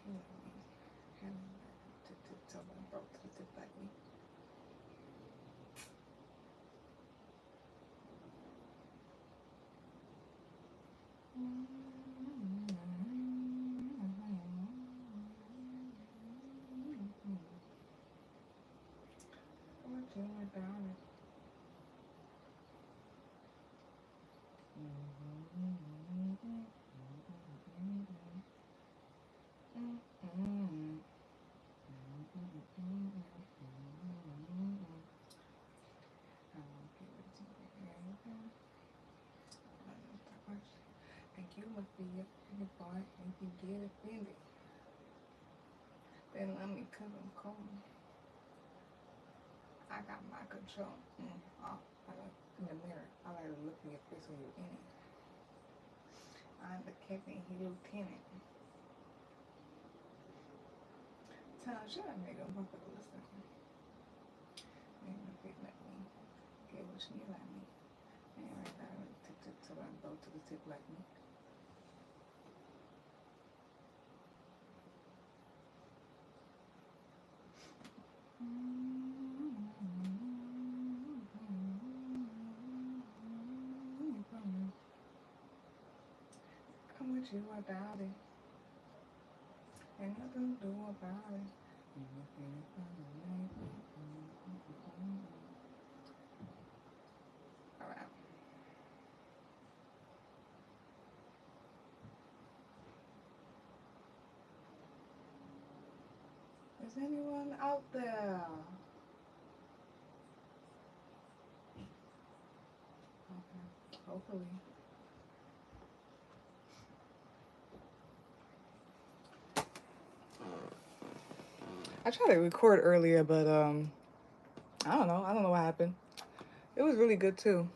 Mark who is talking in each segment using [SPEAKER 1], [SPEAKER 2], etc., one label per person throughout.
[SPEAKER 1] Tell them broke to the tip like me. What you about it? And you must be your boy and you get offended. Then let me cut them cold. I got my control. Oh, I like in the mirror. I like to look in your face when you're in it. I'm the captain, he lieutenant. Township, nigga, motherfucker, listen. Ain't no big like me. Get what you need like me. Ain't right now, tip till I go to the tip like me. Come with you about it. Ain't nothing to do about it. Alright. Is anyone out there? Okay. Hopefully. I tried to record earlier, but I don't know what happened. It was really good too.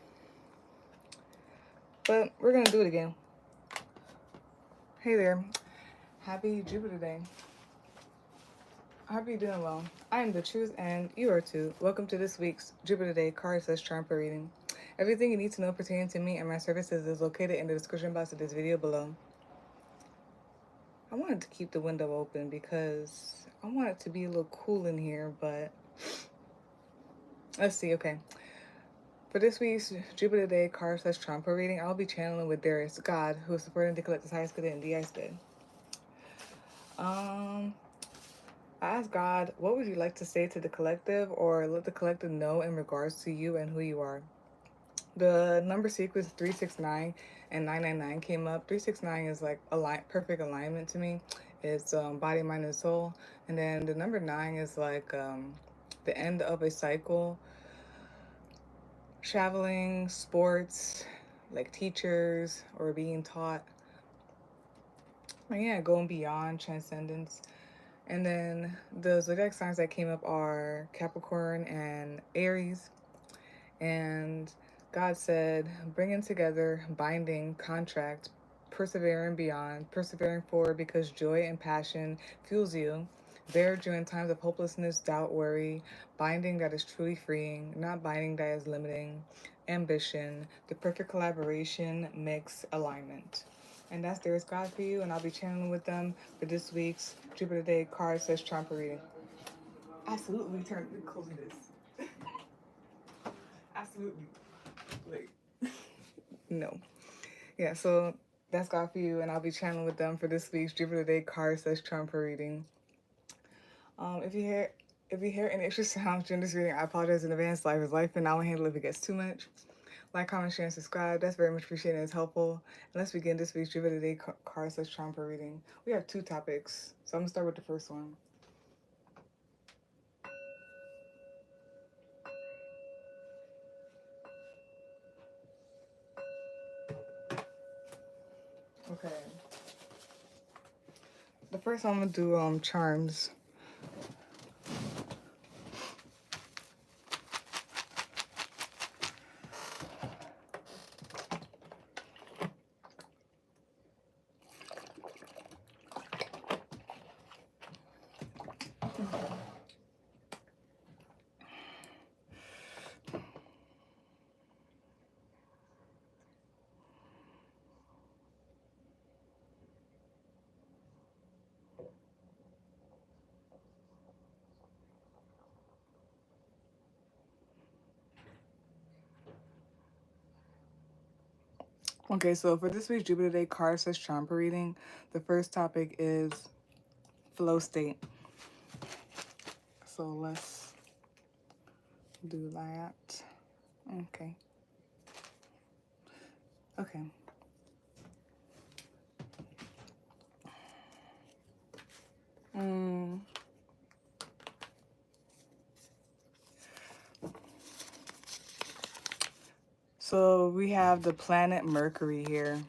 [SPEAKER 1] But we're gonna do it again. Hey there. Happy Jupiter Day. I hope you're doing well. I am the truth and you are too. Welcome to this week's Jupiter Day card says charm per reading. Everything you need to know pertaining to me and my services is located in the description box of this video below. I wanted to keep the window open because I want it to be a little cool in here, but let's see. Okay. For this week's Jupiter Day card slash charm per reading, I'll be channeling with Darius, God, who is supporting the collective's highest good and DI's good. I asked God, what would you like to say to the collective or let the collective know in regards to you and who you are? The number sequence 369 and 999 came up. 369 is like perfect alignment to me. It's body, mind, and soul. And then the number 9 is like the end of a cycle. Traveling, sports, like teachers or being taught. And yeah, going beyond transcendence. And then the zodiac signs that came up are Capricorn and Aries. And God said, bringing together, binding, contract, persevering beyond, persevering forward because joy and passion fuels you. There during times of hopelessness, doubt, worry, binding that is truly freeing, not binding that is limiting, ambition, the perfect collaboration, mix, alignment. And that's There's God for you, and I'll be channeling with them for this week's Jupiter Day card says charm per reading. Absolutely close this. Absolutely. Like, no. Yeah, so that's God for you, and I'll be channeling with them for this week's Jupiter Day card says charm per reading. If you hear any extra sounds during this reading, I apologize in advance. Life is life, and I will handle it if it gets too much. Like, comment, share, and subscribe. That's very much appreciated and it's helpful. And let's begin this week's Jupiter Day card says charm per reading. We have 2 topics, so I'm gonna start with the first one. Okay. The first one I'm gonna do charms. Okay, so for this week's Jupiter Day card says Champa reading, the first topic is flow state. So let's do that. Okay. Okay. Mm. So we have the planet Mercury here.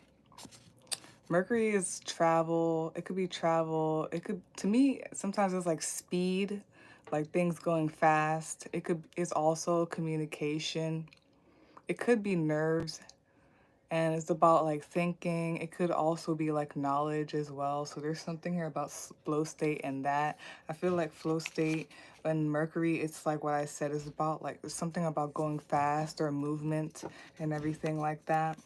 [SPEAKER 1] Mercury is travel. It could be travel. It could, to me, sometimes it's like speed, like things going fast. It's also communication. It could be nerves, and it's about like thinking. It could also be like knowledge as well. So there's something here about flow state and that. I feel like flow state and Mercury, it's like what I said, is about like something about going fast or movement and everything like that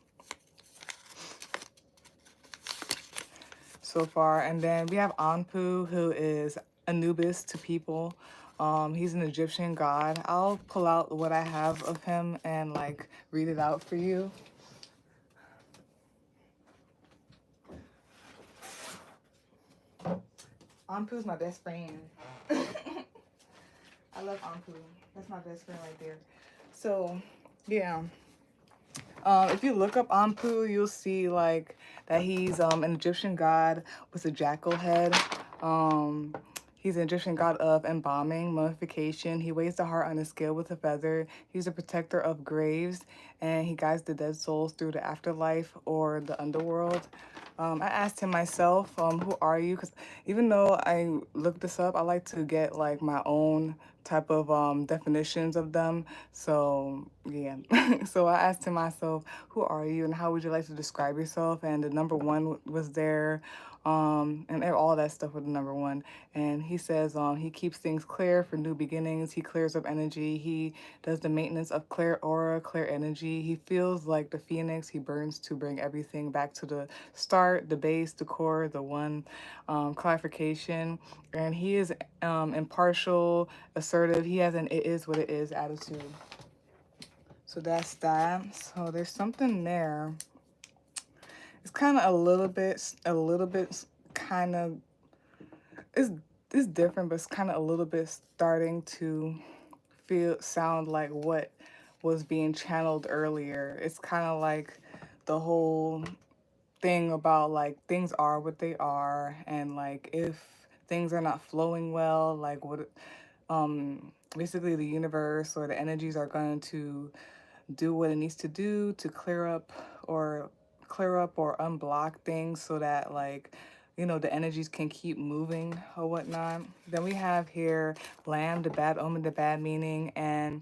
[SPEAKER 1] so far. And then we have Anpu, who is Anubis to people. He's an Egyptian god. I'll pull out what I have of him and like read it out for you. Anpu's my best friend. I love Anpu. That's my best friend right there. So, yeah. If you look up Anpu, you'll see like that he's an Egyptian god with a jackal head. He's an Egyptian god of embalming, mummification. He weighs the heart on a scale with a feather. He's a protector of graves, and he guides the dead souls through the afterlife or the underworld. I asked him myself, who are you? Because even though I looked this up, I like to get like my own type of definitions of them. So yeah, so I asked him myself, who are you and how would you like to describe yourself? And the number one was there. And all that stuff with the number one. And he says he keeps things clear for new beginnings. He clears up energy. He does the maintenance of clear aura, clear energy. He feels like the phoenix. He burns to bring everything back to the start, the base, the core, the one, clarification. And he is impartial, assertive. He has an it is what it is attitude. So that's that. So there's something there. It's kind of a little bit kind of, it's, it's different, but it's kind of a little bit starting to sound like what was being channeled earlier. It's kind of like the whole thing about like things are what they are, and like if things are not flowing well, like what basically the universe or the energies are going to do what it needs to do to or clear up or unblock things so that like the energies can keep moving or whatnot. Then we have here lamb, the bad omen, the bad meaning, and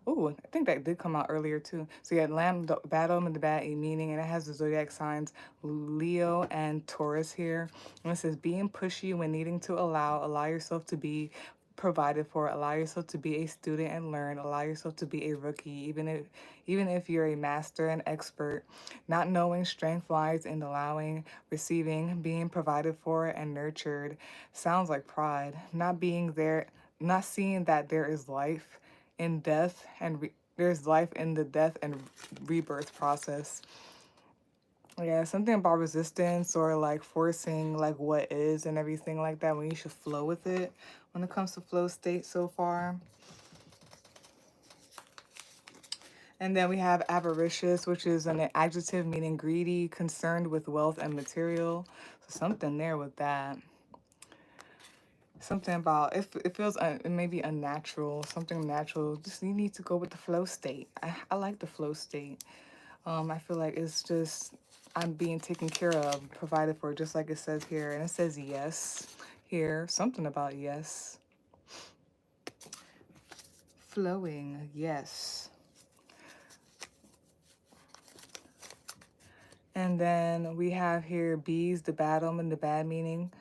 [SPEAKER 1] oh, I think that did come out earlier too. So yeah, lamb, the bad omen, the bad meaning, and it has the zodiac signs Leo and Taurus here. And it says being pushy when needing to allow yourself to be provided for, allow yourself to be a student and learn, allow yourself to be a rookie, even if you're a master and expert. Not knowing strength lies in allowing, receiving, being provided for and nurtured. Sounds like pride. Not being there, not seeing that there is life in death and there's life in the death and rebirth process. Yeah, something about resistance or like forcing like what is and everything like that when you should flow with it when it comes to flow state so far. And then we have avaricious, which is an adjective meaning greedy, concerned with wealth and material. So something there with that. Something about it feels it may be unnatural, something natural. Just you need to go with the flow state. I like the flow state. I feel like it's just I'm being taken care of, provided for, just like it says here. And it says yes here. Something about yes. Flowing, yes. And then we have here bees, the bad omen, the bad meaning.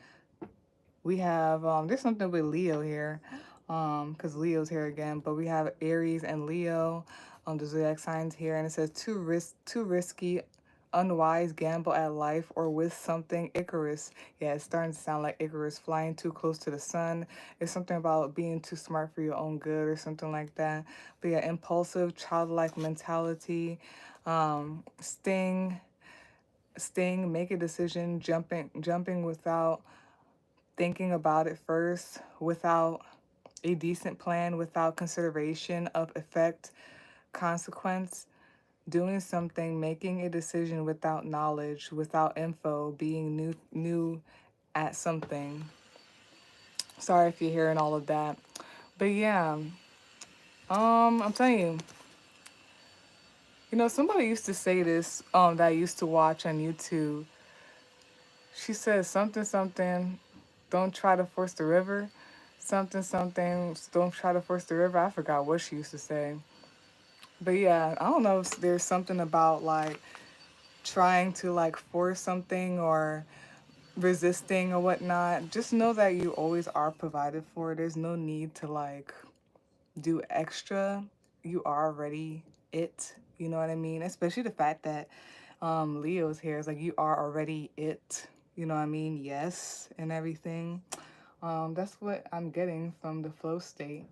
[SPEAKER 1] We have there's something with Leo here, because Leo's here again. But we have Aries and Leo, the zodiac signs here, and it says too risky, unwise gamble at life or with something. Icarus, yeah, it's starting to sound like Icarus, flying too close to the sun. It's something about being too smart for your own good or something like that. But yeah, impulsive, childlike mentality, sting. make a decision, jumping without thinking about it first, without a decent plan, without consideration of effect, consequence, doing something, making a decision without knowledge, without info, being new at something. Sorry if you're hearing all of that. But yeah, I'm telling you, somebody used to say this, that I used to watch on YouTube. She says something something, don't try to force the river. Something something, don't try to force the river. I forgot what she used to say. But yeah, I don't know if there's something about like trying to like force something or resisting or whatnot. Just know that you always are provided for. There's no need to like do extra. You are already it. You know what I mean? Especially the fact that Leo's here is like you are already it. You know what I mean? Yes, and everything. That's what I'm getting from the flow state.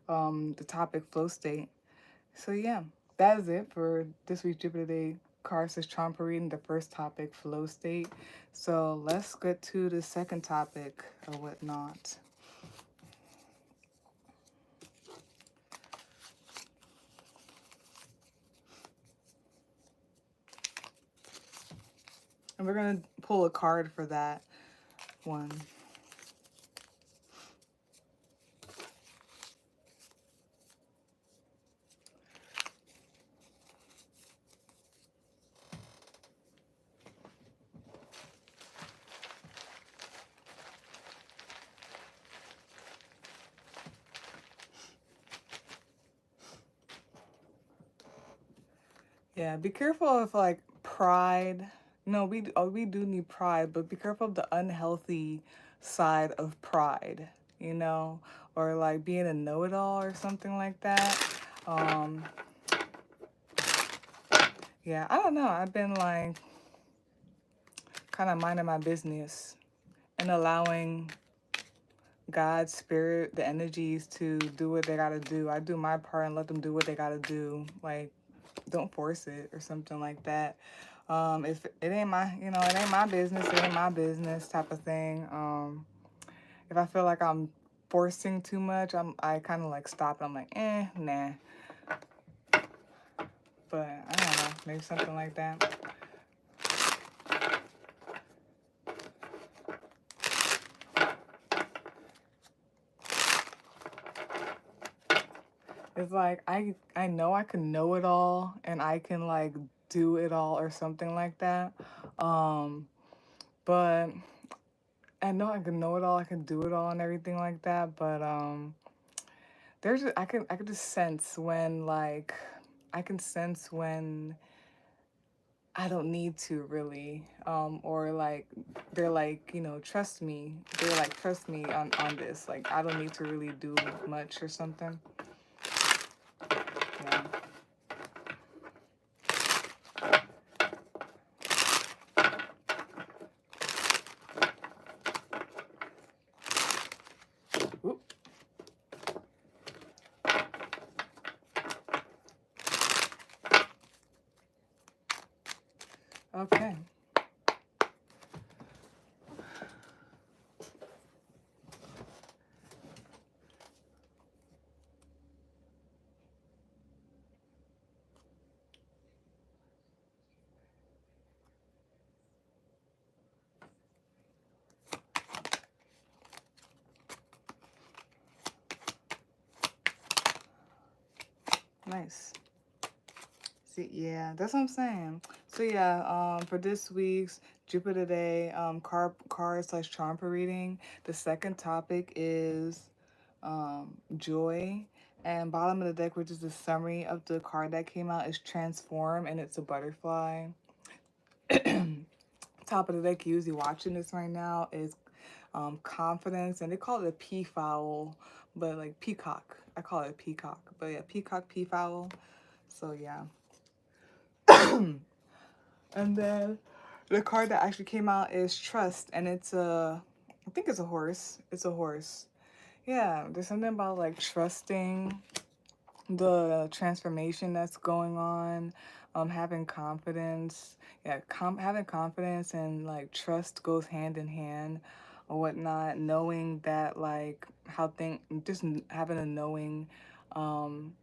[SPEAKER 1] The topic flow state. So yeah, that is it for this week's Jupiter Day card says Trump reading, the first topic, flow state. So let's get to the second topic or whatnot. And we're gonna pull a card for that one. Yeah, be careful of like pride. No, we do need pride, but be careful of the unhealthy side of pride, or like being a know-it-all or something like that. Um, yeah, I don't know. I've been like kind of minding my business and allowing God's spirit, the energies to do what they gotta do. I do my part and let them do what they gotta do. Like, don't force it or something like that. If it ain't it ain't my business, it ain't my business type of thing. If I feel like I'm forcing too much, I kind of like stop. I'm like, nah. But I don't know, maybe something like that. It's like I know I can know it all and I can like do it all or something like that. Um, but I know I can know it all, I can do it all and everything like that. But I could just sense when like I can sense when I don't need to really, or like they're like trust me. They're like trust me on this. Like I don't need to really do much or something. Yeah. Oop. Okay. Nice. See, yeah, that's what I'm saying. So yeah, for this week's Jupiter Day card slash charm reading, the second topic is joy, and bottom of the deck, which is the summary of the card that came out, is transform, and it's a butterfly. Top of the deck, usually watching this right now, is confidence, and they call it a peafowl, but like peacock. I call it a peacock, but yeah, peacock, peafowl. So yeah. And then the card that actually came out is trust, and I think it's a horse. It's a horse. Yeah, there's something about like trusting the transformation that's going on. Having confidence, yeah, having confidence and like trust goes hand in hand or whatnot. Knowing that like how just having a knowing, um,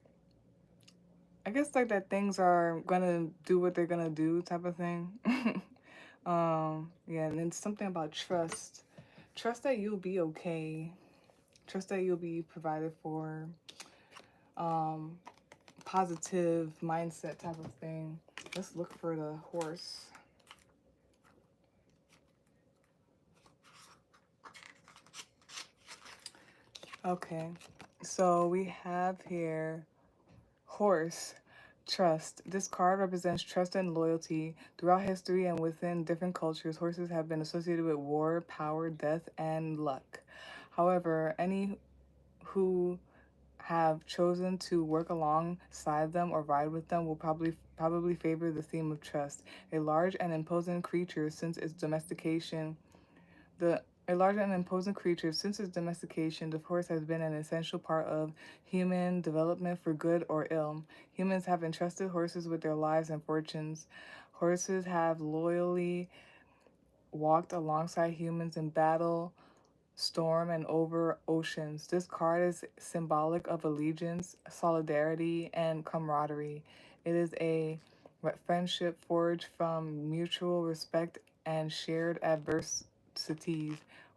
[SPEAKER 1] I guess like that things are gonna do what they're gonna do type of thing. Yeah, and then something about trust. Trust that you'll be okay. Trust that you'll be provided for. Um, Positive mindset type of thing. Let's look for the horse. Okay, so we have here horse. Trust. This card represents trust and loyalty. Throughout history and within different cultures, horses have been associated with war, power, death, and luck. However, any who have chosen to work alongside them or ride with them will probably favor the theme of trust. A large and imposing creature since its domestication, the a large and imposing creature since its domestication, the horse has been an essential part of human development for good or ill. Humans have entrusted horses with their lives and fortunes. Horses have loyally walked alongside humans in battle, storm, and over oceans. This card is symbolic of allegiance, solidarity, and camaraderie. It is a friendship forged from mutual respect and shared adversities.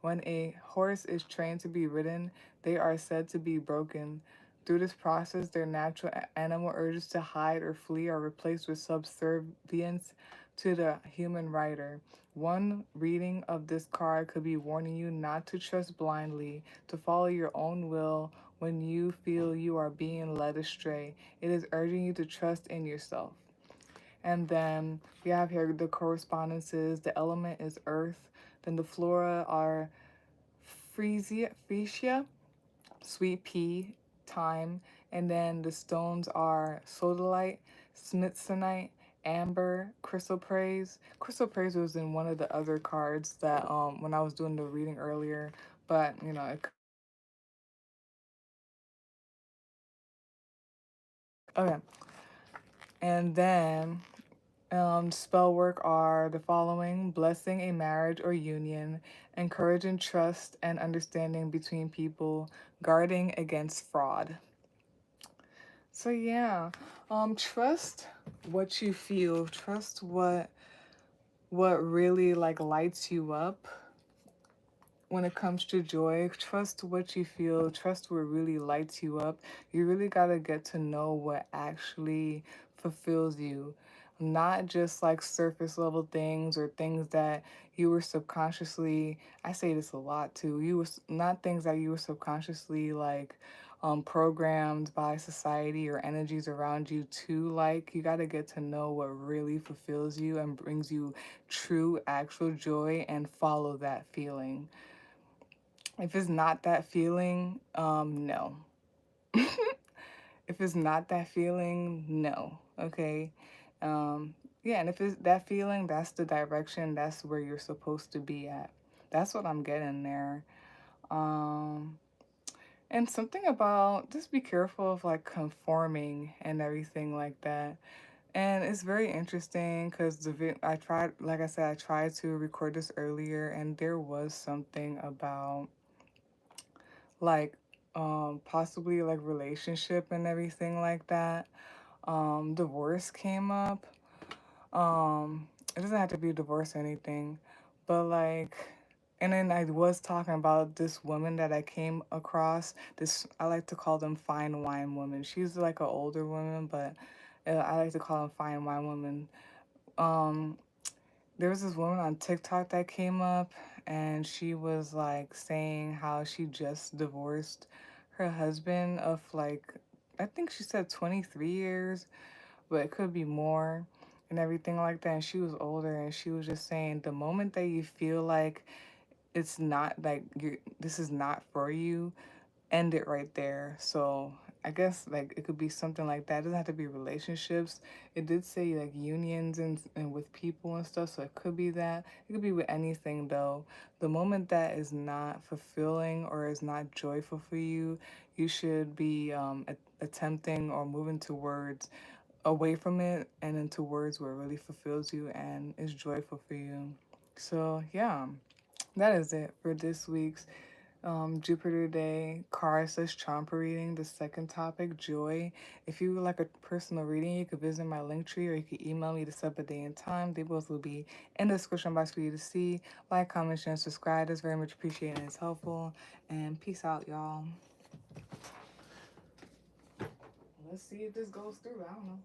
[SPEAKER 1] When a horse is trained to be ridden, they are said to be broken. Through this process, their natural animal urges to hide or flee are replaced with subservience to the human rider. One reading of this card could be warning you not to trust blindly, to follow your own will when you feel you are being led astray. It is urging you to trust in yourself. And then we have here the correspondences. The element is earth. Then the flora are freesia, sweet pea, thyme, and then the stones are sodalite, smithsonite, amber, chrysoprase. Chrysoprase was in one of the other cards that when I was doing the reading earlier, but you know, okay. And then spell work are the following: blessing a marriage or union, encouraging trust and understanding between people, guarding against fraud. So yeah, trust what you feel. Trust what really like lights you up when it comes to joy. Trust what you feel. Trust what really lights you up. You really gotta get to know what actually fulfills you. Not just like surface level things or things that you were subconsciously, I say this a lot too, not things that you were subconsciously like programmed by society or energies around you to like. You got to get to know what really fulfills you and brings you true actual joy and follow that feeling. If it's not that feeling, no. If it's not that feeling, no. Okay. Yeah, and if it's that feeling, that's the direction, that's where you're supposed to be at. That's what I'm getting there. Um, and something about just be careful of like conforming and everything like that. And it's very interesting because I tried, like I said, I tried to record this earlier, and there was something about like possibly like relationship and everything like that. Divorce came up. It doesn't have to be a divorce or anything, but like, and then I was talking about this woman that I came across. This, I like to call them fine wine woman. She's like an older woman, but I like to call them fine wine woman. Um, there was this woman on TikTok that came up, and she was like saying how she just divorced her husband of like, I think she said 23 years, but it could be more and everything like that. And she was older, and she was just saying the moment that you feel like it's not like this is not for you, end it right there. So I guess like it could be something like that. It doesn't have to be relationships. It did say like unions and with people and stuff. So it could be that. It could be with anything though. The moment that is not fulfilling or is not joyful for you, you should be attempting or moving towards away from it and into words where it really fulfills you and is joyful for you. So, yeah, that is it for this week's Jupiter Day /Champa reading. The second topic, joy. If you would like a personal reading, you could visit my link tree or you could email me to set up a day and time. They both will be in the description box for you to see. Like, comment, share, and subscribe. It's very much appreciated and it's helpful. And peace out, y'all. Let's see if this goes through. I don't know.